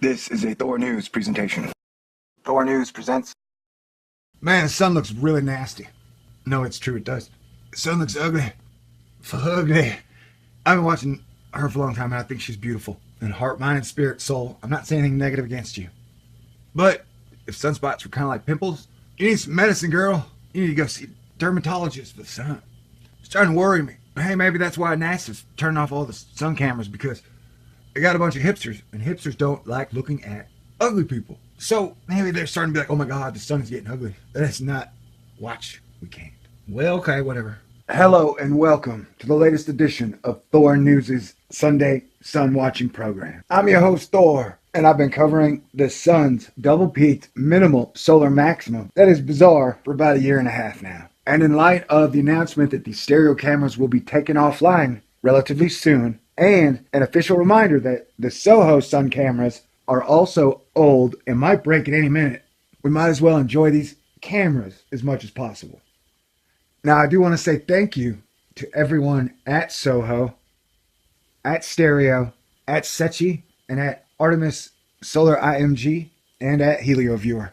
This is a Thor News presentation. Thor News presents... Man, the sun looks really nasty. No, it's true, it does. The sun looks ugly. Ugly. I've been watching her for a long time, and I think she's beautiful. In heart, mind, and spirit, soul. I'm not saying anything negative against you. But if sunspots were kind of like pimples, you need some medicine, girl. You need to go see a dermatologist for the sun. It's starting to worry me. Hey, maybe that's why NASA's turning off all the sun cameras, because they got a bunch of hipsters, and hipsters don't like looking at ugly people. So maybe they're starting to be like, oh my God, the sun is getting ugly. That's not. Watch. We can't. Well, okay, whatever. Hello and welcome to the latest edition of Thor News' Sunday sun watching program. I'm your host, Thor, and I've been covering the sun's double-peaked minimal solar maximum. That is bizarre for about a year and a half now. And in light of the announcement that the stereo cameras will be taken offline relatively soon, and an official reminder that the Soho sun cameras are also old and might break at any minute, we might as well enjoy these cameras as much as possible. Now, I do want to say thank you to everyone at Soho, at Stereo, at Sechi, and at Artemis Solar IMG, and at HelioViewer.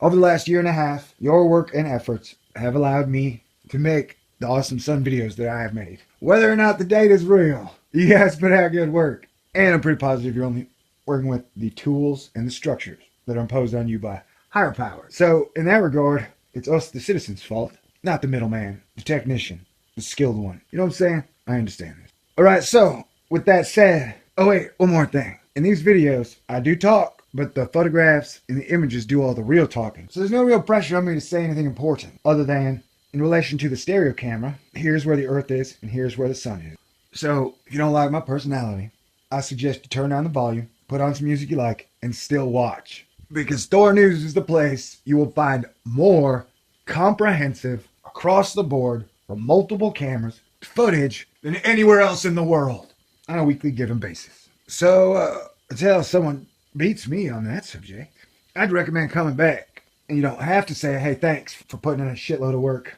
Over the last year and a half, your work and efforts have allowed me to make the awesome sun videos that I have made. Whether or not the data is real, you guys put out good work. And I'm pretty positive you're only working with the tools and the structures that are imposed on you by higher power. So, in that regard, it's us, the citizens' fault. Not the middleman, the technician, the skilled one. You know what I'm saying? I understand this. Alright, so, with that said, oh wait, one more thing. In these videos, I do talk, but the photographs and the images do all the real talking. So there's no real pressure on me to say anything important, other than, in relation to the stereo camera, here's where the Earth is, and here's where the sun is. So, if you don't like my personality, I suggest you turn down the volume, put on some music you like, and still watch. Because Thor News is the place you will find more comprehensive, across the board, from multiple cameras, footage than anywhere else in the world on a weekly given basis. So, until someone beats me on that subject, I'd recommend coming back. And you don't have to say, hey, thanks for putting in a shitload of work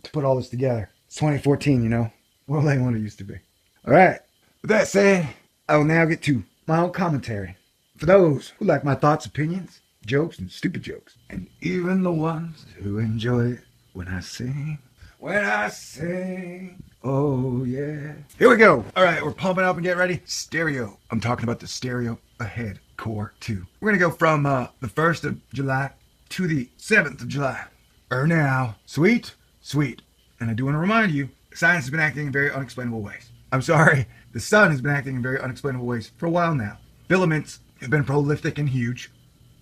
to put all this together. It's 2014, you know. Well, ain't what it used to be. Alright, with that said, I will now get to my own commentary. For those who like my thoughts, opinions, jokes, and stupid jokes. And even the ones who enjoy it when I sing. When I sing. Oh, yeah. Here we go. All right, we're pumping up and get ready. Stereo. I'm talking about the Stereo Ahead Core 2. We're going to go from the 1st of July to the 7th of July. Now. Sweet. Sweet. And I do want to remind you, science has been acting in very unexplainable ways. I'm sorry. The sun has been acting in very unexplainable ways for a while now. Filaments have been prolific and huge.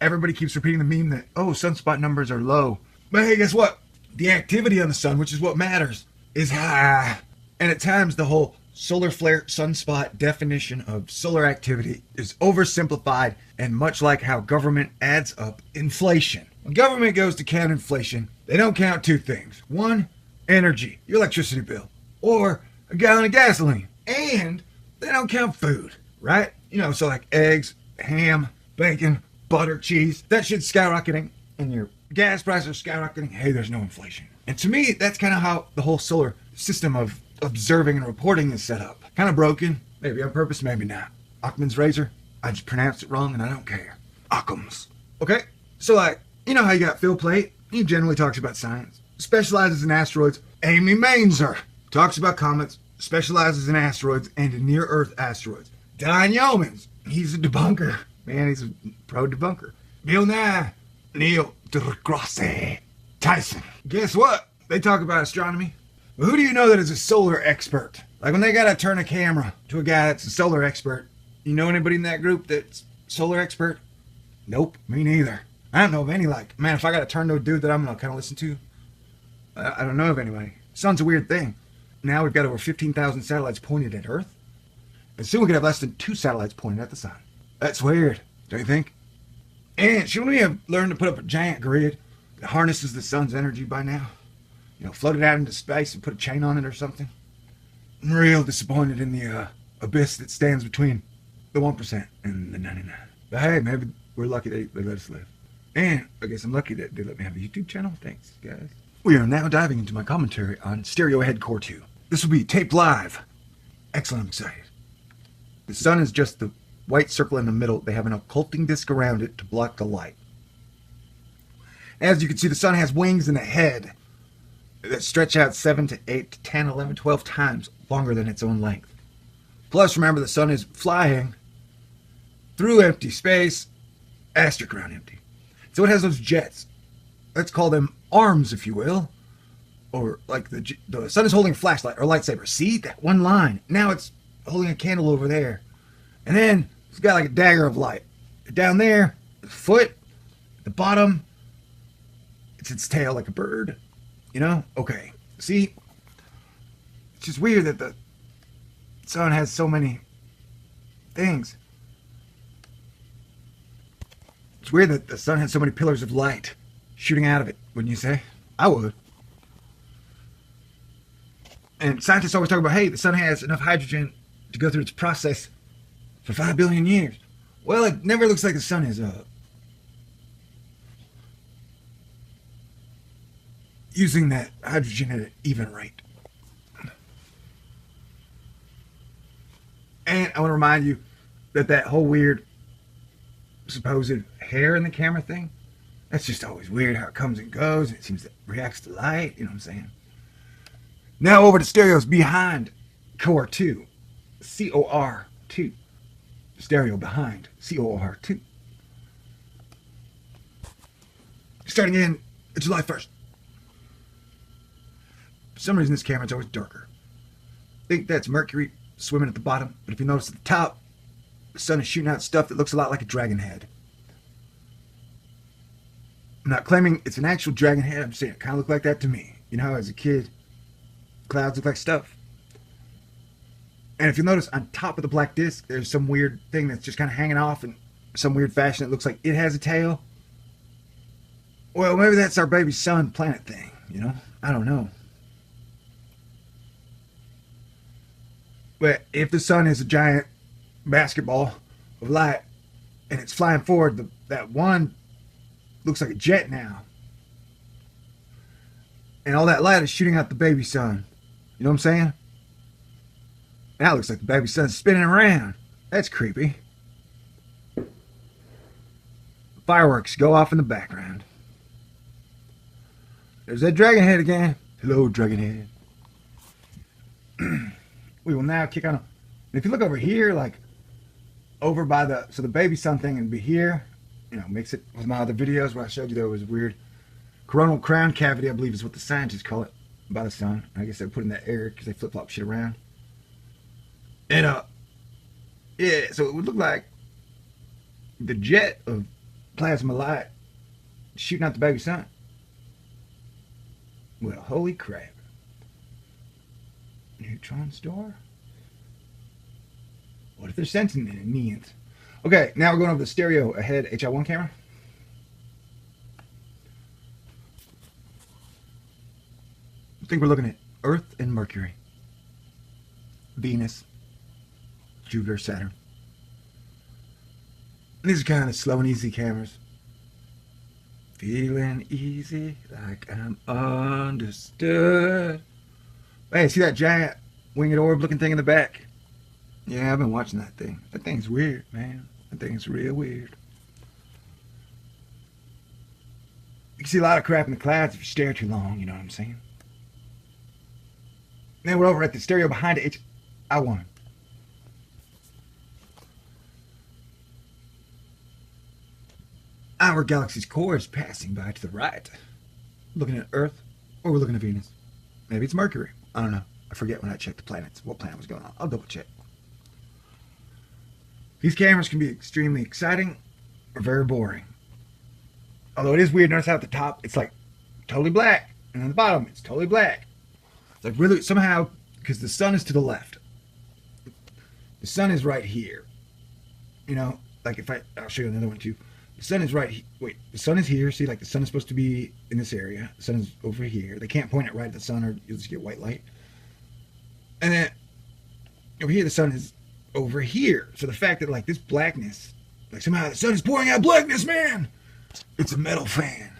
Everybody keeps repeating the meme that, oh, sunspot numbers are low. But hey, guess what? The activity on the sun, which is what matters, is high. And at times, the whole solar flare sunspot definition of solar activity is oversimplified, and much like how government adds up inflation. When government goes to count inflation, they don't count two things. One, energy, your electricity bill, or a gallon of gasoline. And they don't count food, right? You know, so like eggs, ham, bacon, butter, cheese, that shit's skyrocketing, and your gas prices are skyrocketing. Hey, there's no inflation. And to me, that's kind of how the whole solar system of observing and reporting is set up. Kind of broken, maybe on purpose, maybe not. Occam's razor, I just pronounced it wrong and I don't care. Occam's. Okay? So like, you know how you got Phil Plait? He generally talks about science, specializes in asteroids. Amy Mainzer talks about comets, specializes in asteroids and in near-Earth asteroids. Don Yeomans, he's a debunker. Man, he's a pro debunker. Bill Nye, Neil deGrasse Tyson. Guess what? They talk about astronomy. Well, who do you know that is a solar expert? Like when they gotta turn a camera to a guy that's a solar expert, you know anybody in that group that's solar expert? Nope, me neither. I don't know of any. Like, man, if I gotta turn to a dude that I'm gonna kind of listen to, I don't know of anybody. Sun's a weird thing. Now we've got over 15,000 satellites pointed at Earth, and soon we could have less than 2 satellites pointed at the sun. That's weird, don't you think? And shouldn't we have learned to put up a giant grid that harnesses the sun's energy by now? You know, float it out into space and put a chain on it or something? I'm real disappointed in the abyss that stands between the 1% and the 99. But hey, maybe we're lucky they let us live. And I guess I'm lucky that they let me have a YouTube channel. Thanks, guys. We are now diving into my commentary on Stereo Ahead Core 2. This will be taped live. Excellent, I'm excited. The sun is just the white circle in the middle. They have an occulting disk around it to block the light. As you can see, the sun has wings and a head that stretch out 7 to 8 to 10, 11, 12 times longer than its own length. Plus, remember, the sun is flying through empty space, asterisk around empty. So it has those jets. Let's call them arms, if you will. Or like the sun is holding a flashlight or lightsaber. See that one line? Now it's holding a candle over there. And then it's got like a dagger of light. Down there, the foot, the bottom, it's its tail like a bird. You know? Okay. See? It's just weird that the sun has so many things. It's weird that the sun has so many pillars of light shooting out of it, wouldn't you say? I would. And scientists always talk about, hey, the sun has enough hydrogen to go through its process for 5 billion years. Well, it never looks like the sun is using that hydrogen at an even rate. And I want to remind you that whole weird supposed hair in the camera thing, that's just always weird how it comes and goes, and it seems to reacts to light, you know what I'm saying? Now over to stereos behind Core 2. COR2. Stereo behind COR2. Starting in July 1st. For some reason this camera's always darker. I think that's Mercury swimming at the bottom, but if you notice at the top, the sun is shooting out stuff that looks a lot like a dragon head. I'm not claiming it's an actual dragon head, I'm just saying it kind of looked like that to me. You know how as a kid, clouds look like stuff. And if you notice on top of the black disc, there's some weird thing that's just kind of hanging off in some weird fashion. It looks like it has a tail. Well, maybe that's our baby sun planet thing, you know? I don't know. But if the sun is a giant basketball of light and it's flying forward, that one looks like a jet now. And all that light is shooting out the baby sun. You know what I'm saying? Now it looks like the baby sun's spinning around. That's creepy. Fireworks go off in the background. There's that dragon head again. Hello, dragon head. We will now kick on. And if you look over here, like over by the baby sun thing and be here, you know, mix it with my other videos where I showed you there was a weird coronal crown cavity, I believe is what the scientists call it, by the sun. I guess they put in that air because they flip-flop shit around. And yeah, so it would look like the jet of plasma light shooting out the baby sun. Well, holy crap. Neutron star? What if they're sensing it in neons? Okay, now we're going over the stereo ahead HI1 camera. I think we're looking at Earth and Mercury, Venus, Jupiter, Saturn. And these are kind of slow and easy cameras. Feeling easy, like I'm understood. Hey, see that giant winged orb looking thing in the back? Yeah, I've been watching that thing. That thing's weird, man. That thing's real weird. You can see a lot of crap in the clouds if you stare too long, you know what I'm saying? Then we're over at the stereo behind it. HI1. Our galaxy's core is passing by to the right. Looking at Earth, or we're looking at Venus. Maybe it's Mercury. I don't know. I forget when I checked the planets, what planet was going on. I'll double check. These cameras can be extremely exciting or very boring. Although it is weird, notice how at the top it's like totally black, and on the bottom it's totally black. It's like really somehow, because the sun is to the left. The sun is right here. You know, like I'll show you another one too. The sun is right here. Wait, the sun is here. See, like the sun is supposed to be in this area. The sun is over here. They can't point it right at the sun or you'll just get white light. And then over here, the sun is over here. So the fact that like this blackness, like somehow the sun is pouring out blackness, man. It's a metal fan.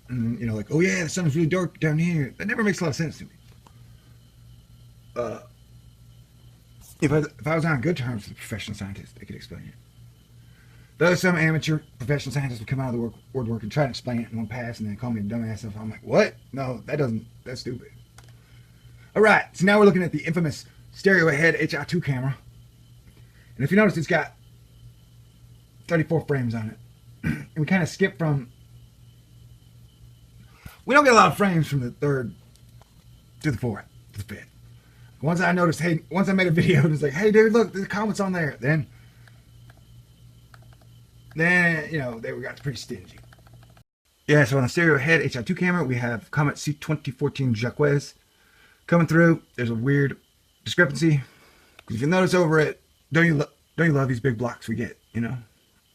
And you know, like, oh yeah, the sun is really dark down here. That never makes a lot of sense to me. If I was on good terms with a professional scientist, they could explain it. Though some amateur professional scientists would come out of the woodwork and try to explain it in one pass and then call me a dumbass. And I'm like, what? No, that's stupid. All right, so now we're looking at the infamous stereo ahead HI2 camera. And if you notice, it's got 34 frames on it. And we kind of skip from... We don't get a lot of frames from the third to the fourth to the fifth. Once I noticed, once I made a video and it's like, hey dude, look, the comments on there. Then they got pretty stingy. Yeah, so on the stereo head HI2 camera, we have Comet C2014 Jacques coming through. There's a weird discrepancy. Because if you notice over it, don't you love these big blocks we get, you know?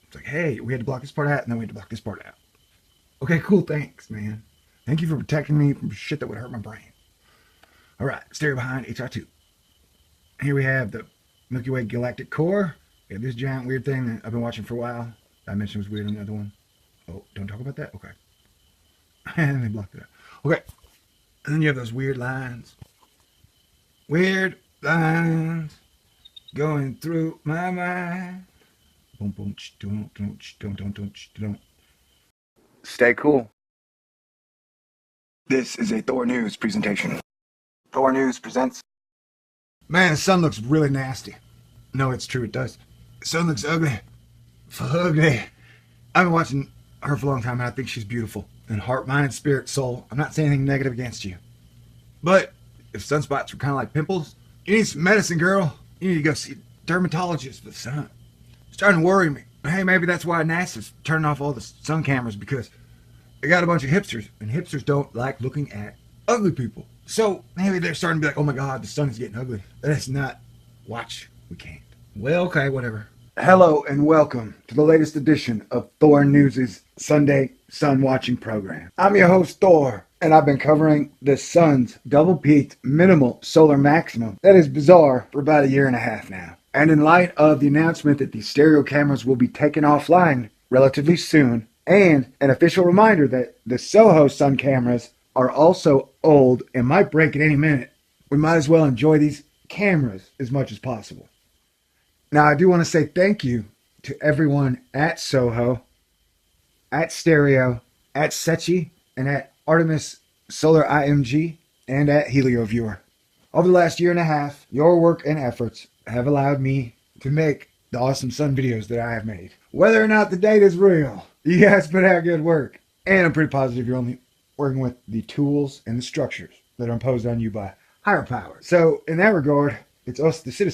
It's like, hey, we had to block this part out, and then we had to block this part out. Okay, cool, thanks, man. Thank you for protecting me from shit that would hurt my brain. All right, stereo behind HI2. Here we have the Milky Way galactic core. We have this giant weird thing that I've been watching for a while. I mentioned it was weird on the other one. Oh, don't talk about that? Okay. And they blocked it out. Okay. And then you have those weird lines. Weird lines going through my mind. Boom, boom, don't. Stay cool. This is a Thor News presentation. Thor News presents... Man, the sun looks really nasty. No, it's true, it does. The sun looks ugly. Ugly. I've been watching her for a long time, and I think she's beautiful. In heart, mind, and spirit, soul. I'm not saying anything negative against you. But if sunspots were kind of like pimples, you need some medicine, girl. You need to go see a dermatologist for the sun. It's starting to worry me. Hey, maybe that's why NASA's turning off all the sun cameras, because they got a bunch of hipsters, and hipsters don't like looking at ugly people. So maybe they're starting to be like, oh my God, the sun is getting ugly. That's not... Watch. We can't. Well, okay, whatever. Hello and welcome to the latest edition of Thor News' Sunday sun watching program. I'm your host Thor, and I've been covering the sun's double-peaked minimal solar maximum that is bizarre for about a year and a half now. And in light of the announcement that the stereo cameras will be taken offline relatively soon, and an official reminder that the Soho sun cameras are also old and might break at any minute, we might as well enjoy these cameras as much as possible. Now, I do want to say thank you to everyone at Soho, at Stereo, at Sechi, and at Artemis Solar IMG, and at HelioViewer. Over the last year and a half, your work and efforts have allowed me to make the awesome sun videos that I have made. Whether or not the data is real, you guys put out good work. And I'm pretty positive you're only working with the tools and the structures that are imposed on you by higher power. So, in that regard, it's us, the citizens,